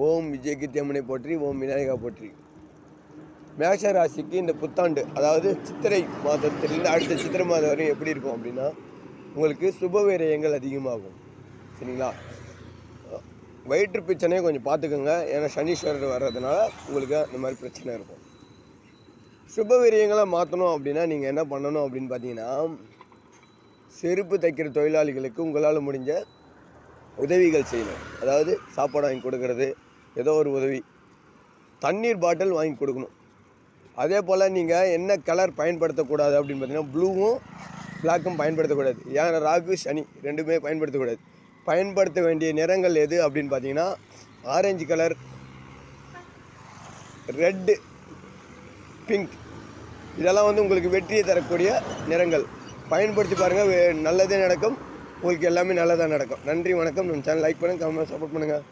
ஓம் விஜயகீர்த்தி அம்மனை போற்றி, ஓம் விநாயகா போற்றி. மேஷ ராசிக்கு இந்த புத்தாண்டு, அதாவது சித்திரை மாதத்திலிருந்து அடுத்த சித்திரை மாதம் வரையும் எப்படி இருக்கும் அப்படின்னா, உங்களுக்கு சுப விரயங்கள் அதிகமாகும். சரிங்களா? வயிற்று பிரச்சனையை கொஞ்சம் பார்த்துக்கோங்க. ஏன்னா சனீஸ்வரர் வர்றதுனால உங்களுக்கு இந்த மாதிரி பிரச்சனை இருக்கும். சுப விரயங்களை மாற்றணும் அப்படின்னா நீங்கள் என்ன பண்ணணும் அப்படின்னு பார்த்தீங்கன்னா, செருப்பு தைக்கிற தொழிலாளிகளுக்கு உங்களால் முடிஞ்ச உதவிகள் செய்யணும். அதாவது சாப்பாடு வாங்கி கொடுக்கறது, ஏதோ ஒரு உதவி. தண்ணீர் பாட்டில் வாங்கி கொடுக்கணும். அதே போல் நீங்கள் என்ன கலர் பயன்படுத்தக்கூடாது அப்படின்னு பார்த்தீங்கன்னா, ப்ளூவும் பிளாக்கும் பயன்படுத்தக்கூடாது. ஏன்னா ராகு சனி ரெண்டுமே பயன்படுத்தக்கூடாது. பயன்படுத்த வேண்டிய நிறங்கள் எது அப்படின்னு பார்த்தீங்கன்னா, ஆரஞ்சு கலர், ரெட்டு, பிங்க், இதெல்லாம் உங்களுக்கு வெற்றியை தரக்கூடிய நிறங்கள். பயன்படுத்தி பாருங்கள், நல்லதே நடக்கும். உங்களுக்கு எல்லாமே நல்லதாக நடக்கும். நன்றி, வணக்கம். நம்ம சேனல் லைக் பண்ணுங்கள், கமெண்ட், சப்போர்ட் பண்ணுங்கள்.